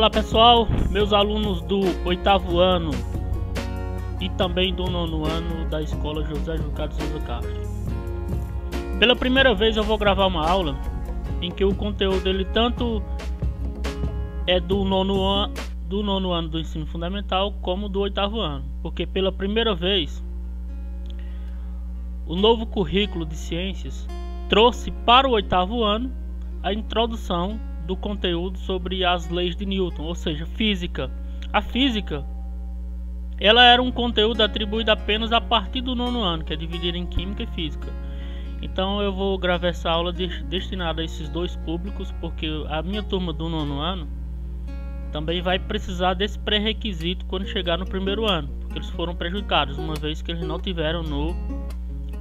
Olá pessoal, meus alunos do 8º ano e também do 9º ano da escola José Jucá de Souza Castro. Pela primeira vez eu vou gravar uma aula em que o conteúdo dele tanto é do 9º ano do ensino fundamental como do 8º ano, porque pela primeira vez o novo currículo de ciências trouxe para o 8º ano a introdução do conteúdo sobre as leis de Newton, ou seja, física. A física, ela era um conteúdo atribuído apenas a partir do 9º ano, que é dividido em química e física. Então eu vou gravar essa aula destinada a esses dois públicos, porque a minha turma do 9º ano também vai precisar desse pré-requisito quando chegar no 1º ano, porque eles foram prejudicados, uma vez que eles não tiveram no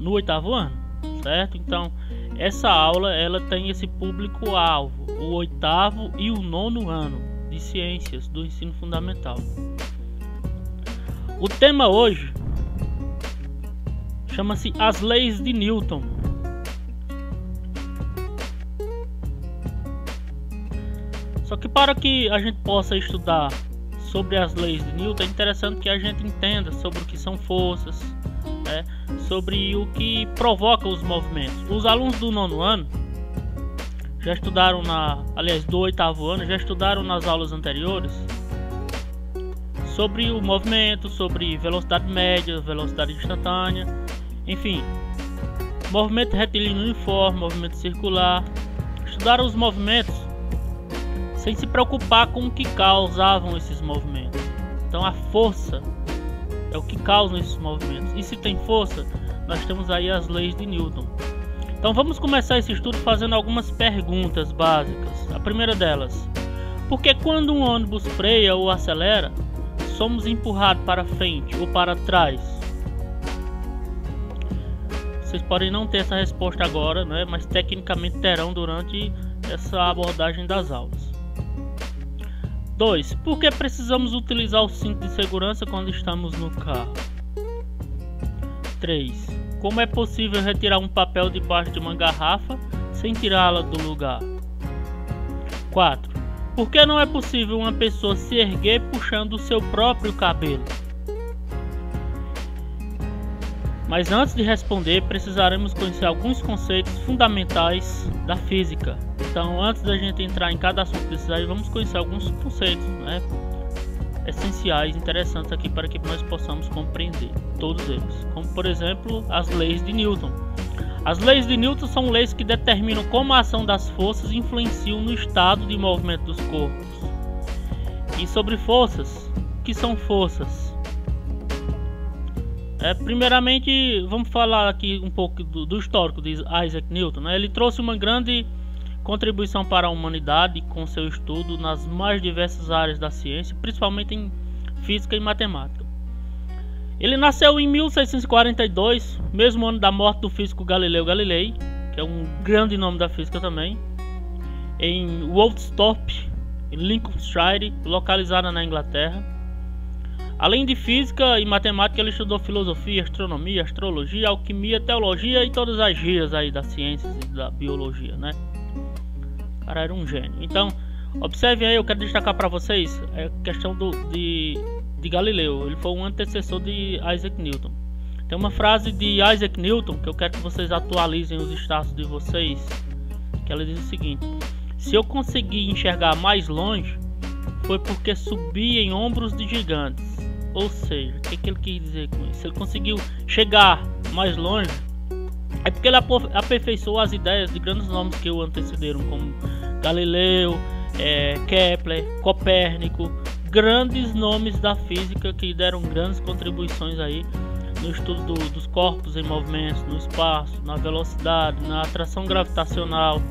8º ano, certo? Então essa aula ela tem esse público-alvo, o 8º e o 9º ano de ciências do ensino fundamental. O tema hoje chama-se As Leis de Newton. Só que para que a gente possa estudar sobre as leis de Newton, é interessante que a gente entenda sobre o que são forças, sobre o que provoca os movimentos. Os alunos do 9º ano já estudaram do 8º ano, já estudaram nas aulas anteriores sobre o movimento, sobre velocidade média, velocidade instantânea, enfim, movimento retilíneo uniforme, movimento circular. Estudaram os movimentos sem se preocupar com o que causavam esses movimentos. Então a força é o que causa esses movimentos. E se tem força, nós temos aí as leis de Newton. Então vamos começar esse estudo fazendo algumas perguntas básicas. A primeira delas: por que quando um ônibus freia ou acelera, somos empurrados para frente ou para trás? Vocês podem não ter essa resposta agora, né? Mas tecnicamente terão durante essa abordagem das aulas. 2. Por que precisamos utilizar o cinto de segurança quando estamos no carro? 3. Como é possível retirar um papel debaixo de uma garrafa sem tirá-la do lugar? 4. Por que não é possível uma pessoa se erguer puxando o seu próprio cabelo? Mas antes de responder, precisaremos conhecer alguns conceitos fundamentais da física. Então, antes da gente entrar em cada assunto desses aí, vamos conhecer alguns conceitos, essenciais, interessantes aqui para que nós possamos compreender todos eles. Como, por exemplo, as leis de Newton. As leis de Newton são leis que determinam como a ação das forças influencia no estado de movimento dos corpos. E sobre forças, o que são forças? Primeiramente, vamos falar aqui um pouco do histórico de Isaac Newton. Ele trouxe uma grande contribuição para a humanidade com seu estudo nas mais diversas áreas da ciência, principalmente em física e matemática. Ele nasceu em 1642, mesmo ano da morte do físico Galileu Galilei, que é um grande nome da física também, em Woolsthorpe, em Lincolnshire, localizada na Inglaterra. Além de física e matemática, ele estudou filosofia, astronomia, astrologia, alquimia, teologia e todas as gírias aí das ciências e da biologia, né? O cara era um gênio. Então, observem aí, eu quero destacar para vocês a questão de Galileu. Ele foi um antecessor de Isaac Newton. Tem uma frase de Isaac Newton que eu quero que vocês atualizem os status de vocês, que ela diz o seguinte: se eu consegui enxergar mais longe, foi porque subi em ombros de gigantes. Ou seja, o que ele quis dizer com isso? Se ele conseguiu chegar mais longe, é porque ele aperfeiçoou as ideias de grandes nomes que o antecederam, como Galileu, Kepler, Copérnico, grandes nomes da física que deram grandes contribuições aí no estudo dos corpos em movimentos, no espaço, na velocidade, na atração gravitacional.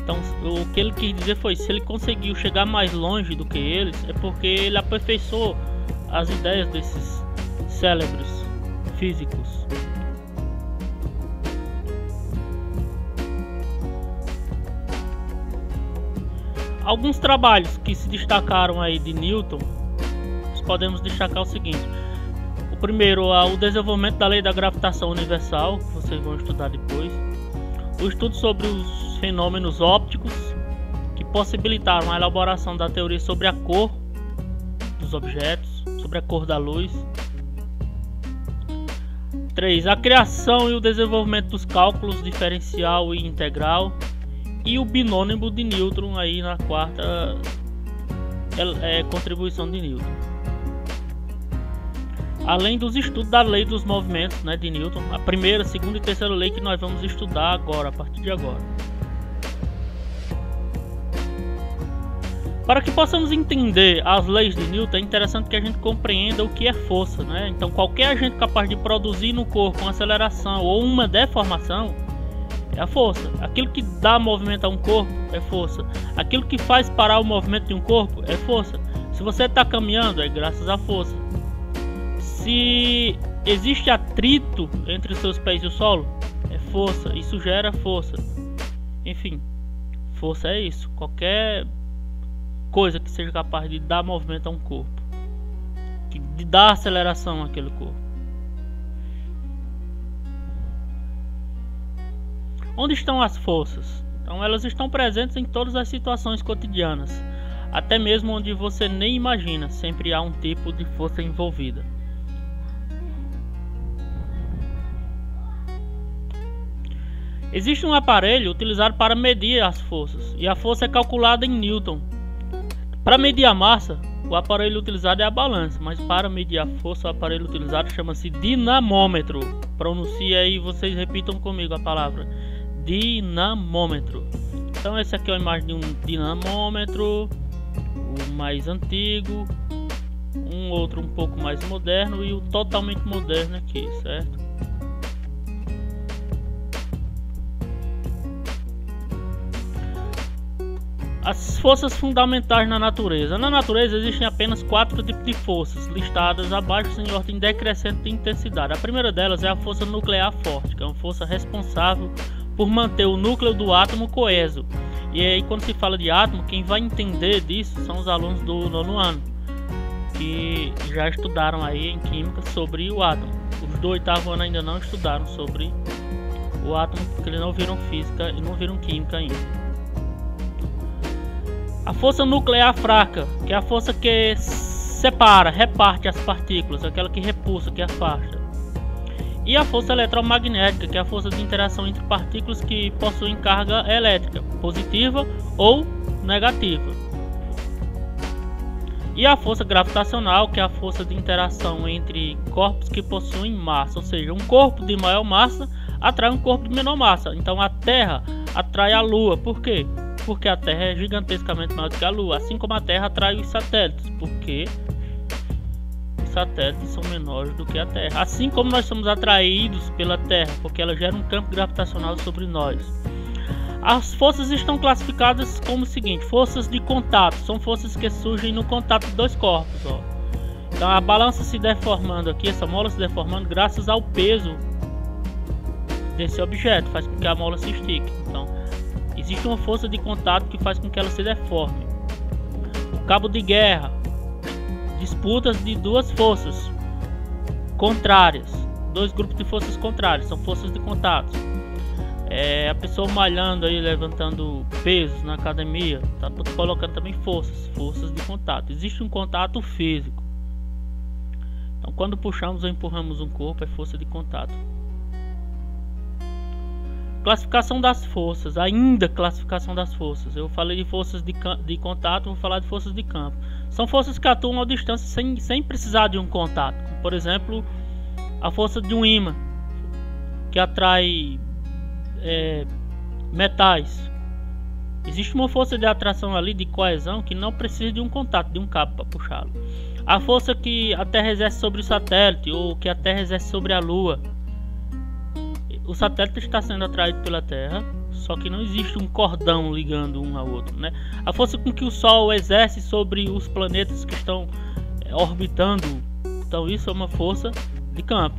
Então, o que ele quis dizer foi: se ele conseguiu chegar mais longe do que eles, é porque ele aperfeiçoou as ideias desses célebres físicos. Alguns trabalhos que se destacaram aí de Newton, nós podemos destacar o seguinte: o primeiro, o desenvolvimento da lei da gravitação universal, que vocês vão estudar depois. O estudo sobre os fenômenos ópticos, que possibilitaram a elaboração da teoria sobre a cor dos objetos, sobre a cor da luz. 3. A criação e o desenvolvimento dos cálculos diferencial e integral. E o binômio de Newton aí na quarta contribuição de Newton. Além dos estudos da lei dos movimentos, né, de Newton, a primeira, segunda e terceira lei que nós vamos estudar agora, a partir de agora. Para que possamos entender as leis de Newton, é interessante que a gente compreenda o que é força, né? Então, qualquer agente capaz de produzir no corpo uma aceleração ou uma deformação é a força. Aquilo que dá movimento a um corpo é força. Aquilo que faz parar o movimento de um corpo é força. Se você está caminhando, é graças à força. Se existe atrito entre os seus pés e o solo, é força. Isso gera força. Enfim, força é isso. Qualquer coisa que seja capaz de dar movimento a um corpo, de dar aceleração àquele corpo. Onde estão as forças? Então, elas estão presentes em todas as situações cotidianas, até mesmo onde você nem imagina. Sempre há um tipo de força envolvida. Existe um aparelho utilizado para medir as forças, e a força é calculada em Newton. Para medir a massa, o aparelho utilizado é a balança, mas para medir a força, o aparelho utilizado chama-se dinamômetro. Pronuncie aí, vocês repitam comigo a palavra dinamômetro. Então, esse aqui é a imagem de um dinamômetro, o mais antigo, um outro um pouco mais moderno e o totalmente moderno aqui, certo? As forças fundamentais na natureza. Na natureza existem apenas 4 tipos de forças, listadas abaixo em ordem decrescente de intensidade. A primeira delas é a força nuclear forte, que é uma força responsável por manter o núcleo do átomo coeso. E aí, quando se fala de átomo, quem vai entender disso são os alunos do 9º ano, que já estudaram aí em química sobre o átomo. Os do 8º ano ainda não estudaram sobre o átomo, porque eles não viram física e não viram química ainda. A força nuclear fraca, que é a força que separa, reparte as partículas, aquela que repulsa, que afasta. E a força eletromagnética, que é a força de interação entre partículas que possuem carga elétrica, positiva ou negativa. E a força gravitacional, que é a força de interação entre corpos que possuem massa, ou seja, um corpo de maior massa atrai um corpo de menor massa. Então a Terra atrai a Lua. Por quê? Porque a Terra é gigantescamente maior do que a Lua, assim como a Terra atrai os satélites, porque os satélites são menores do que a Terra. Assim como nós somos atraídos pela Terra, porque ela gera um campo gravitacional sobre nós. As forças estão classificadas como o seguinte: forças de contato, são forças que surgem no contato de dois corpos. Ó. Então a balança se deformando aqui, essa mola se deformando graças ao peso desse objeto, faz com que a mola se estique. Então, existe uma força de contato que faz com que ela se deforme. O cabo de guerra, disputas de duas forças contrárias, dois grupos de forças contrárias, são forças de contato. A pessoa malhando aí, levantando pesos na academia, tá colocando também forças de contato. Existe um contato físico. Então, quando puxamos ou empurramos um corpo, é força de contato. Classificação das forças, ainda classificação das forças. Eu falei de forças de contato, vou falar de forças de campo. São forças que atuam à distância sem precisar de um contato. Como, por exemplo, a força de um ímã, que atrai metais. Existe uma força de atração ali, de coesão, que não precisa de um contato, de um cabo para puxá-lo. A força que a Terra exerce sobre o satélite, ou que a Terra exerce sobre a Lua. O satélite está sendo atraído pela Terra, só que não existe um cordão ligando um ao outro, né? A força com que o Sol exerce sobre os planetas que estão orbitando, então isso é uma força de campo.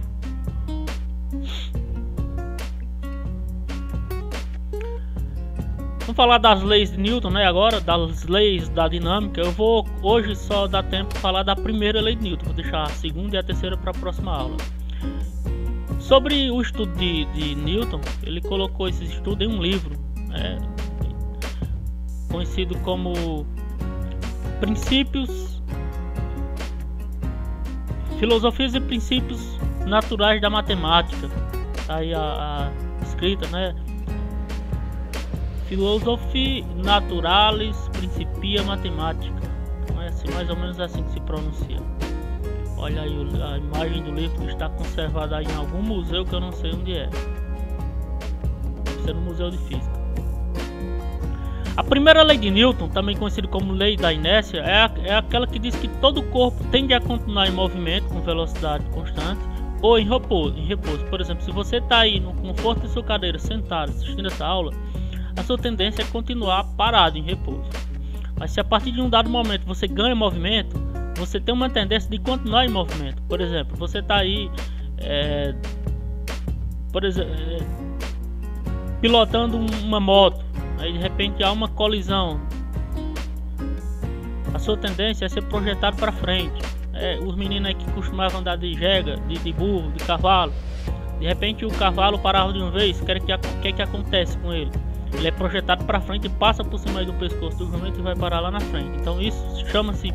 Vamos falar das leis de Newton, né? Agora, das leis da dinâmica. Eu vou hoje só dar tempo para falar da primeira lei de Newton, vou deixar a segunda e a terceira para a próxima aula. Sobre o estudo de Newton, ele colocou esse estudo em um livro. conhecido como princípios, filosofias e princípios naturais da matemática. Aí a escrita, né? Philosophiae Naturalis Principia Mathematica. É assim, mais ou menos assim que se pronuncia. Olha aí a imagem do livro, que está conservada aí em algum museu que eu não sei onde é. Deve ser no Museu de Física. A primeira lei de Newton, também conhecida como lei da inércia, é aquela que diz que todo corpo tende a continuar em movimento com velocidade constante ou em repouso. Por exemplo, se você está aí no conforto de sua cadeira, sentado, assistindo essa aula, a sua tendência é continuar parado em repouso. Mas se a partir de um dado momento você ganha movimento, você tem uma tendência de continuar em movimento. Por exemplo, você está aí pilotando uma moto, aí de repente há uma colisão, a sua tendência é ser projetado para frente. Os meninos aí que costumavam andar de jega, de burro, de cavalo, de repente o cavalo parava de uma vez, o que acontece com ele? Ele é projetado para frente e passa por cima do pescoço do jumento e vai parar lá na frente. Então isso chama-se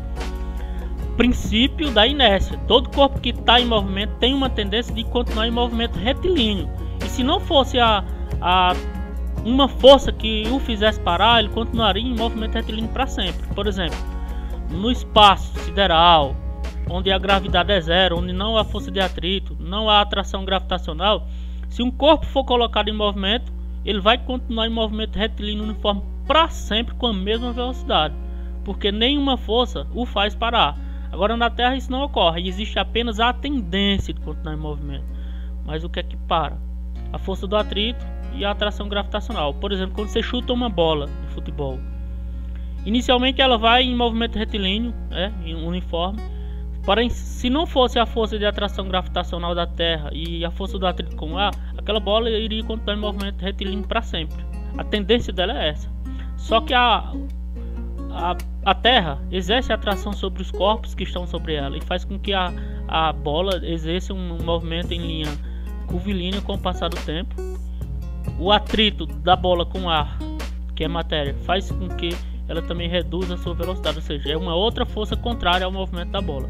princípio da inércia. Todo corpo que está em movimento tem uma tendência de continuar em movimento retilíneo. E se não fosse uma força que o fizesse parar, ele continuaria em movimento retilíneo para sempre. Por exemplo, no espaço sideral, onde a gravidade é zero, onde não há força de atrito, não há atração gravitacional, se um corpo for colocado em movimento, ele vai continuar em movimento retilíneo uniforme para sempre com a mesma velocidade, porque nenhuma força o faz parar. Agora na Terra isso não ocorre, existe apenas a tendência de continuar em movimento. Mas o que é que para? A força do atrito e a atração gravitacional. Por exemplo, quando você chuta uma bola de futebol, inicialmente ela vai em movimento retilíneo, em uniforme. Porém, se não fosse a força de atração gravitacional da Terra e a força do atrito com o ar, aquela bola iria continuar em movimento retilíneo para sempre. A tendência dela é essa. Só que a Terra exerce atração sobre os corpos que estão sobre ela e faz com que a bola exerça um movimento em linha curvilínea com o passar do tempo. O atrito da bola com o ar, que é matéria, faz com que ela também reduza a sua velocidade, ou seja, é uma outra força contrária ao movimento da bola.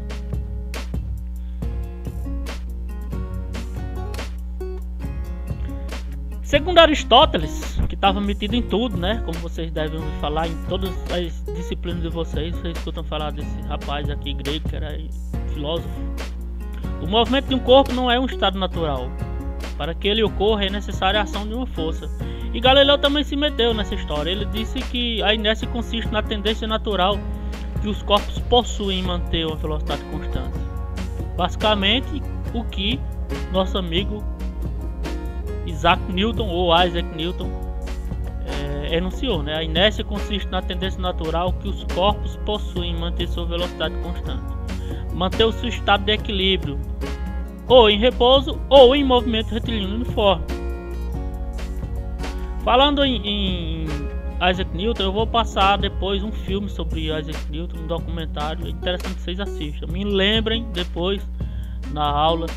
Segundo Aristóteles, que estava metido em tudo, né? Como vocês devem ouvir falar em todas as disciplinas de vocês escutam falar desse rapaz aqui grego, que era filósofo. O movimento de um corpo não é um estado natural. Para que ele ocorra é necessária a ação de uma força. E Galileu também se meteu nessa história. Ele disse que a inércia consiste na tendência natural que os corpos possuem em manter uma velocidade constante. Basicamente, o que nosso amigo Isaac Newton enunciou, né? A inércia consiste na tendência natural que os corpos possuem em manter sua velocidade constante, manter o seu estado de equilíbrio, ou em repouso ou em movimento retilíneo uniforme. Falando em Isaac Newton, eu vou passar depois um filme sobre Isaac Newton, um documentário. É interessante que vocês assistam. Me lembrem depois na aula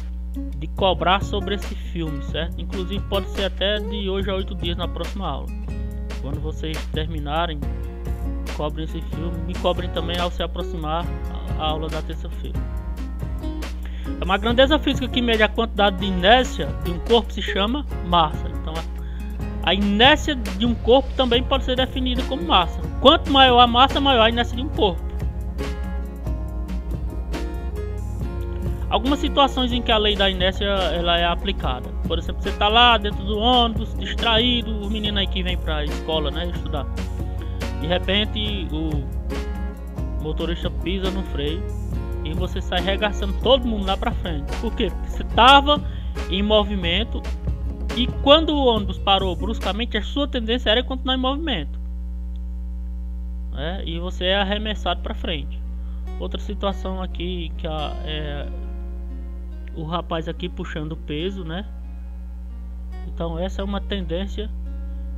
de cobrar sobre esse filme, certo? Inclusive pode ser até de hoje a 8 dias na próxima aula. Quando vocês terminarem, cobrem esse filme. Me cobrem também ao se aproximar a aula da terça-feira. Uma grandeza física que mede a quantidade de inércia de um corpo se chama massa. Então a inércia de um corpo também pode ser definida como massa. Quanto maior a massa, maior a inércia de um corpo. Algumas situações em que a lei da inércia ela é aplicada. Por exemplo, você está lá dentro do ônibus, distraído, o menino aí que vem para a escola, né, estudar. De repente o motorista pisa no freio e você sai regaçando todo mundo lá para frente. Por quê? Porque você estava em movimento e quando o ônibus parou bruscamente, a sua tendência era continuar em movimento, e você é arremessado para frente. Outra situação aqui que o rapaz aqui puxando o peso, né? Então essa é uma tendência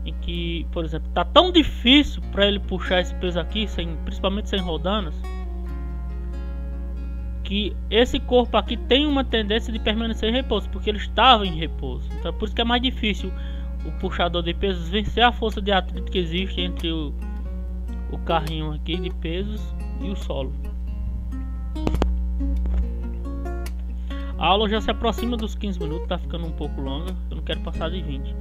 em que, por exemplo, tá tão difícil para ele puxar esse peso aqui, principalmente sem rodanas, que esse corpo aqui tem uma tendência de permanecer em repouso, porque ele estava em repouso. Então por isso que é mais difícil o puxador de pesos vencer a força de atrito que existe entre o carrinho aqui de pesos e o solo. A aula já se aproxima dos 15 minutos, tá ficando um pouco longa, eu não quero passar de 20.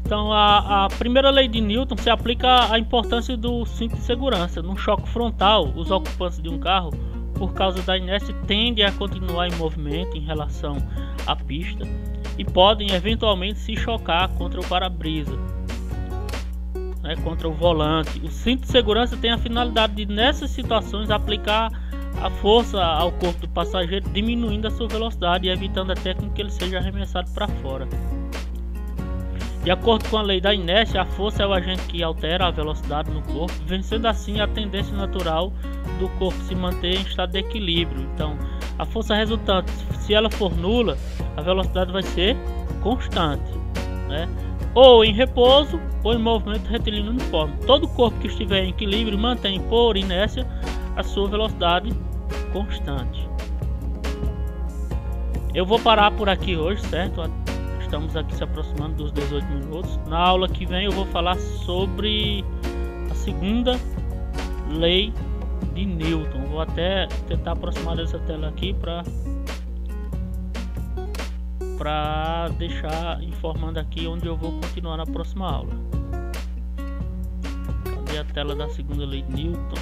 Então a primeira lei de Newton se aplica à importância do cinto de segurança. No choque frontal, os ocupantes de um carro, por causa da inércia, tendem a continuar em movimento em relação à pista e podem eventualmente se chocar contra o para-brisa, né, contra o volante. O cinto de segurança tem a finalidade de, nessas situações, aplicar a força ao corpo do passageiro, diminuindo a sua velocidade e evitando até que ele seja arremessado para fora. De acordo com a lei da inércia, a força é o agente que altera a velocidade no corpo, vencendo assim a tendência natural do corpo se manter em estado de equilíbrio. Então, a força resultante, se ela for nula, a velocidade vai ser constante, né? Ou em repouso ou em movimento retilíneo uniforme. Todo corpo que estiver em equilíbrio mantém por inércia a sua velocidade constante. Eu vou parar por aqui hoje, certo? Estamos aqui se aproximando dos 18 minutos. Na aula que vem eu vou falar sobre a segunda lei de Newton. Vou até tentar aproximar dessa tela aqui para deixar informando aqui onde eu vou continuar na próxima aula. Cadê a tela da segunda lei de Newton?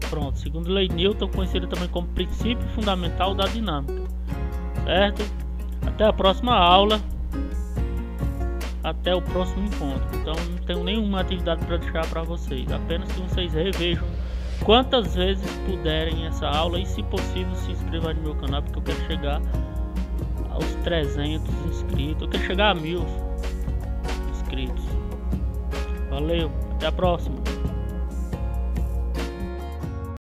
Pronto, segunda lei de Newton, conhecida também como princípio fundamental da dinâmica, certo? Até a próxima aula, até o próximo encontro. Então não tenho nenhuma atividade para deixar para vocês, apenas que vocês revejam quantas vezes puderem essa aula e, se possível, se inscrevam no meu canal, porque eu quero chegar aos 300 inscritos, eu quero chegar a 1000 inscritos. Valeu, até a próxima.